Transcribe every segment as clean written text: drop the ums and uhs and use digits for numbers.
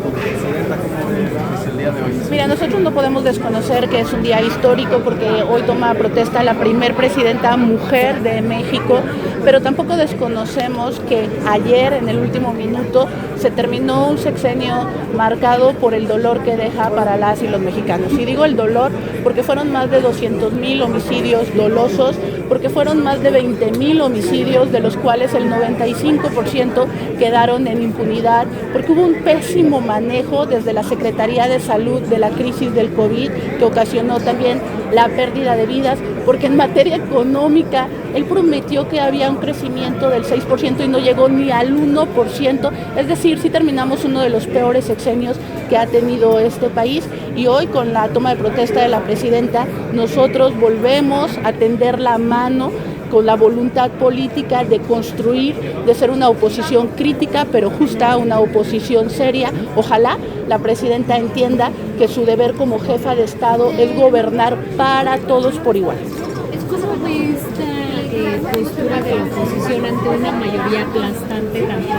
como presidenta, ¿cómo ves el día de hoy? Mira, nosotros no podemos desconocer que es un día histórico porque hoy toma protesta la primer presidenta mujer de México, pero tampoco desconocemos que ayer, en el último minuto, se terminó un sexenio marcado por el dolor que deja para las y los mexicanos. Y digo el dolor porque fueron más de 200,000 homicidios dolosos, porque fueron más de 20,000 homicidios, de los cuales el 95% quedaron en impunidad, porque hubo un pésimo manejo desde la Secretaría de Salud de la crisis del COVID, que ocasionó también la pérdida de vidas, porque en materia económica él prometió que había un crecimiento del 6% y no llegó ni al 1%, es decir, sí terminamos uno de los peores sexenios que ha tenido este país, y hoy con la toma de protesta de la presidenta nosotros volvemos a tender la mano con la voluntad política de construir, de ser una oposición crítica, pero justa, una oposición seria. Ojalá la presidenta entienda que su deber como jefa de Estado es gobernar para todos por igual. ¿Cómo ve esta postura de la oposición ante una mayoría aplastante, tanto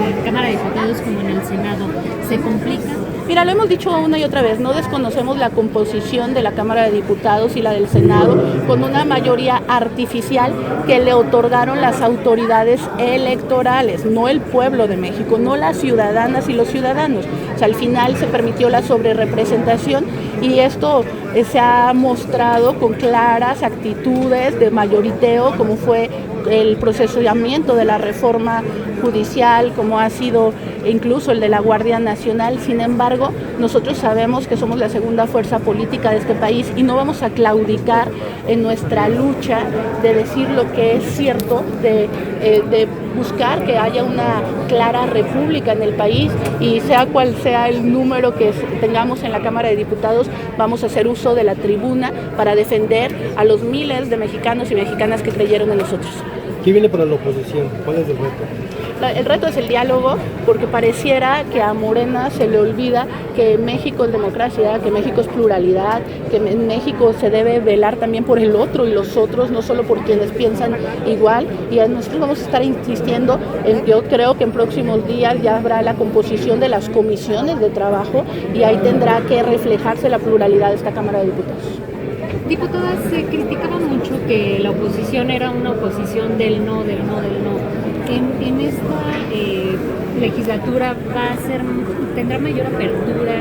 en la Cámara de Diputados como en el Senado? ¿Se complica? Mira, lo hemos dicho una y otra vez, no desconocemos la composición de la Cámara de Diputados y la del Senado con una mayoría artificial que le otorgaron las autoridades electorales, no el pueblo de México, no las ciudadanas y los ciudadanos. O sea, al final se permitió la sobrerepresentación y esto se ha mostrado con claras actitudes de mayoriteo, como fue el procesamiento de la reforma judicial, como ha sido incluso el de la Guardia Nacional. Sin embargo, nosotros sabemos que somos la segunda fuerza política de este país y no vamos a claudicar en nuestra lucha de decir lo que es cierto, de buscar que haya una clara república en el país, y sea cual sea el número que tengamos en la Cámara de Diputados, vamos a hacer uso de la tribuna para defender a los miles de mexicanos y mexicanas que creyeron en nosotros. ¿Qué viene para la oposición? ¿Cuál es el reto? El reto es el diálogo, porque pareciera que a Morena se le olvida que México es democracia, que México es pluralidad, que en México se debe velar también por el otro y los otros, no solo por quienes piensan igual. Y nosotros vamos a estar insistiendo yo creo que en próximos días ya habrá la composición de las comisiones de trabajo y ahí tendrá que reflejarse la pluralidad de esta Cámara de Diputados. Diputada, se criticaba mucho que la oposición era una oposición del no, del no, del no. En esta legislatura tendrá mayor apertura.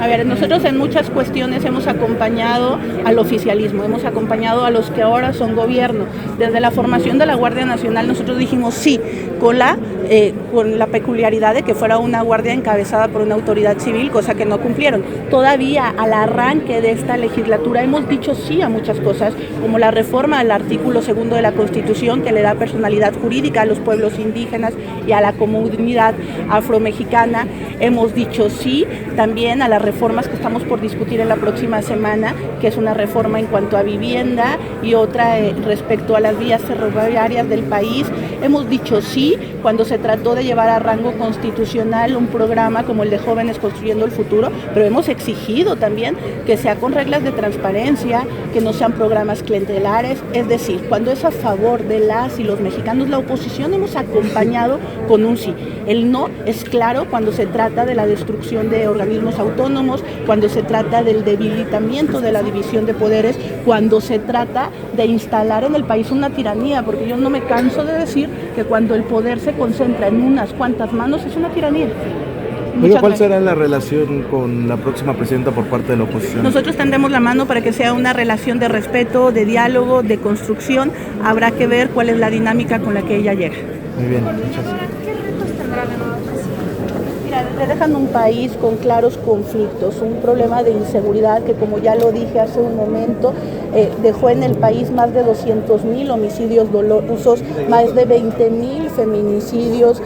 A ver, nosotros en muchas cuestiones hemos acompañado al oficialismo, hemos acompañado a los que ahora son gobierno. Desde la formación de la Guardia Nacional nosotros dijimos sí, con la peculiaridad de que fuera una guardia encabezada por una autoridad civil, cosa que no cumplieron. Todavía al arranque de esta legislatura hemos dicho sí a muchas cosas, como la reforma al artículo 2 de la Constitución, que le da personalidad jurídica a los pueblos indígenas y a la comunidad afromexicana. Hemos dicho sí también a las reformas que estamos por discutir en la próxima semana, que es una reforma en cuanto a vivienda y otra respecto a las vías ferroviarias del país. Hemos dicho sí cuando se trató de llevar a rango constitucional un programa como el de Jóvenes Construyendo el Futuro, pero hemos exigido también que sea con reglas de transparencia, que no sean programas clientelares, es decir, cuando es a favor de las y los mexicanos, la oposición hemos acompañado con un sí. El no es claro cuando se trata de la destrucción de organismos autónomos, cuando se trata del debilitamiento de la división de poderes, cuando se trata de instalar en el país una tiranía, porque yo no me canso de decir que cuando el poder se concentra en unas cuantas manos es una tiranía. ¿Cuál será la relación con la próxima presidenta por parte de la oposición? Nosotros tendemos la mano para que sea una relación de respeto, de diálogo, de construcción. Habrá que ver cuál es la dinámica con la que ella llega. Muy bien, muchas gracias. ¿Qué retos tendrá la nueva presidenta? Mira, le dejan un país con claros conflictos, un problema de inseguridad que, como ya lo dije hace un momento, dejó en el país más de 200,000 homicidios dolosos, más de 20,000 feminicidios,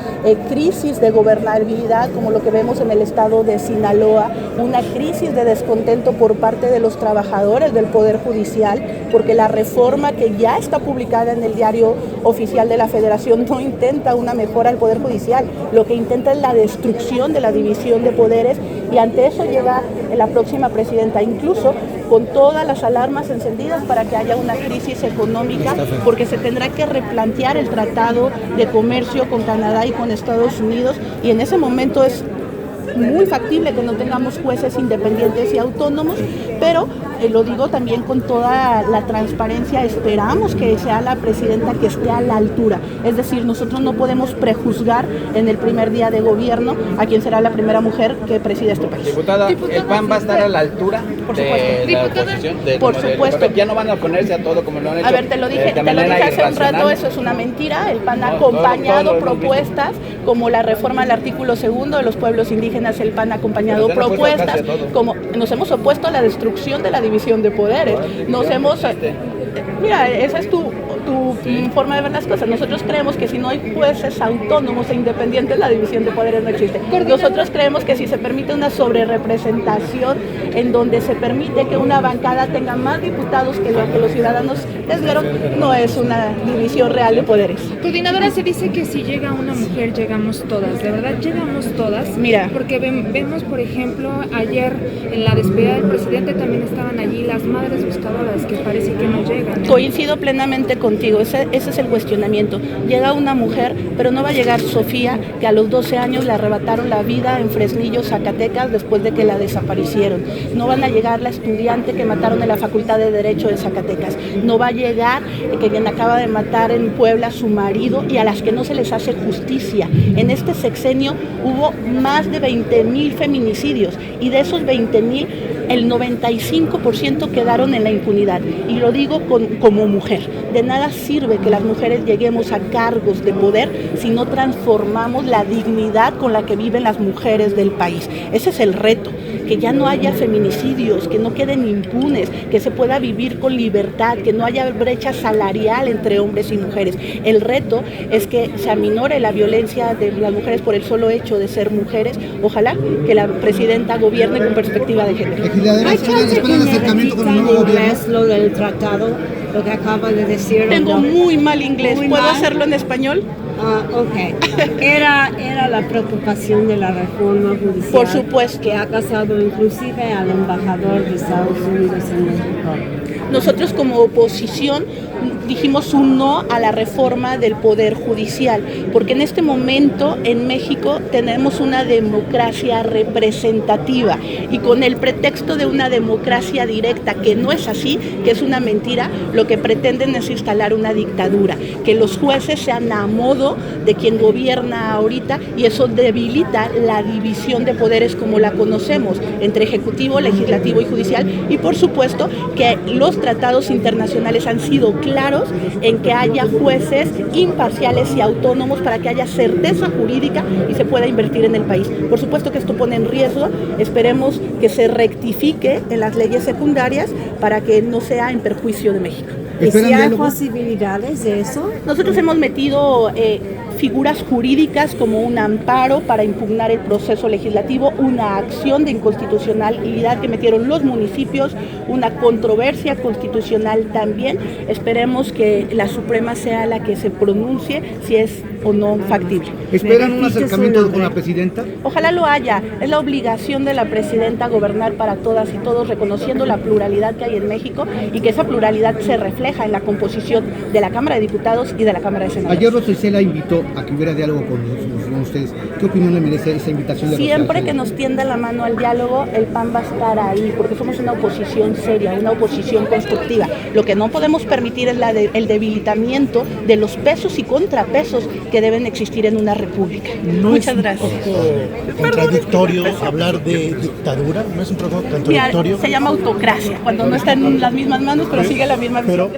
crisis de gobernabilidad, como lo que vemos en el estado de Sinaloa, una crisis de descontento por parte de los trabajadores del Poder Judicial, porque la reforma que ya está publicada en el Diario Oficial de la Federación no intenta una mejora al Poder Judicial, lo que intenta es la destrucción de la división de poderes, y ante eso llega la próxima presidenta, incluso con todas las alarmas encendidas para que haya una crisis económica, porque se tendrá que replantear el tratado de comercio con Canadá y con Estados Unidos, y en ese momento es muy factible que no tengamos jueces independientes y autónomos, pero lo digo también con toda la transparencia, esperamos que sea la presidenta que esté a la altura. Es decir, nosotros no podemos prejuzgar en el primer día de gobierno a quién será la primera mujer que presida este país. Diputada, ¿el PAN va a estar a la altura de la oposición? Por supuesto. Ya no van a oponerse a todo como lo han hecho. A ver, te lo dije hace un rato, eso es una mentira. El PAN ha acompañado propuestas como la reforma al artículo 2 de los pueblos indígenas. El PAN ha acompañado propuestas como nos hemos opuesto a la destrucción de la división de poderes. Mira, esa es tu forma de ver las cosas. Nosotros creemos que si no hay jueces autónomos e independientes, la división de poderes no existe. Nosotros creemos que si se permite una sobrerepresentación en donde se permite que una bancada tenga más diputados que lo que los ciudadanos les dieron, no es una división real de poderes. Coordinadora, se dice que si llega una mujer, llegamos todas. ¿De verdad llegamos todas? Mira. Porque vemos, por ejemplo, ayer en la despedida del presidente también estaban allí las madres buscadoras, que parece que no llegan. Coincido plenamente contigo, ese es el cuestionamiento. Llega una mujer, pero no va a llegar Sofía, que a los 12 años le arrebataron la vida en Fresnillo, Zacatecas, después de que la desaparecieron. No van a llegar la estudiante que mataron en la Facultad de Derecho de Zacatecas. No va a llegar quien acaba de matar en Puebla a su marido y a las que no se les hace justicia. En este sexenio hubo más de 20,000 feminicidios y de esos 20,000, el 95% quedaron en la impunidad. Y lo digo como mujer. De nada sirve que las mujeres lleguemos a cargos de poder si no transformamos la dignidad con la que viven las mujeres del país. Ese es el reto, que ya no haya feminicidios, que no queden impunes, que se pueda vivir con libertad, que no haya brecha salarial entre hombres y mujeres. El reto es que se aminore la violencia de las mujeres por el solo hecho de ser mujeres. Ojalá que la presidenta gobierne con perspectiva de género. ¿Hay chance que me repita en inglés lo del tratado, lo que acaba de decir? Tengo muy mal inglés, ¿puedo hacerlo en español? Ok. Era la preocupación de la reforma judicial. Por supuesto. Que ha causado inclusive al embajador de Estados Unidos en México. Nosotros como oposición dijimos un no a la reforma del Poder Judicial, porque en este momento en México tenemos una democracia representativa y con el pretexto de una democracia directa, que no es así, que es una mentira, lo que pretenden es instalar una dictadura, que los jueces sean a modo de quien gobierna ahorita y eso debilita la división de poderes como la conocemos, entre ejecutivo, legislativo y judicial, y por supuesto que los tratados internacionales han sido claros en que haya jueces imparciales y autónomos para que haya certeza jurídica y se pueda invertir en el país. Por supuesto que esto pone en riesgo, esperemos que se rectifique en las leyes secundarias para que no sea en perjuicio de México. ¿Y si hay posibilidades de eso? Nosotros hemos metido figuras jurídicas como un amparo para impugnar el proceso legislativo, una acción de inconstitucionalidad que metieron los municipios, una controversia constitucional también. Esperemos que la Suprema sea la que se pronuncie si es o no factible. ¿Esperan un acercamiento con la presidenta? Ojalá lo haya. Es la obligación de la presidenta gobernar para todas y todos, reconociendo la pluralidad que hay en México y que esa pluralidad se refleja en la composición de la Cámara de Diputados y de la Cámara de Senadores. Ayer Rosa Isela invitó a que hubiera diálogo con ustedes. ¿Qué opinión le merece esa invitación de Rosa Isela? Siempre que nos tienda la mano al diálogo, el PAN va a estar ahí, porque somos una oposición seria, una oposición constructiva. Lo que no podemos permitir es el debilitamiento de los pesos y contrapesos que deben existir en una república. Muchas gracias. Contradictorio hablar de dictadura, ¿no es un poco contradictorio? Mira, se llama autocracia, cuando no está en las mismas manos, pero sigue la misma visión.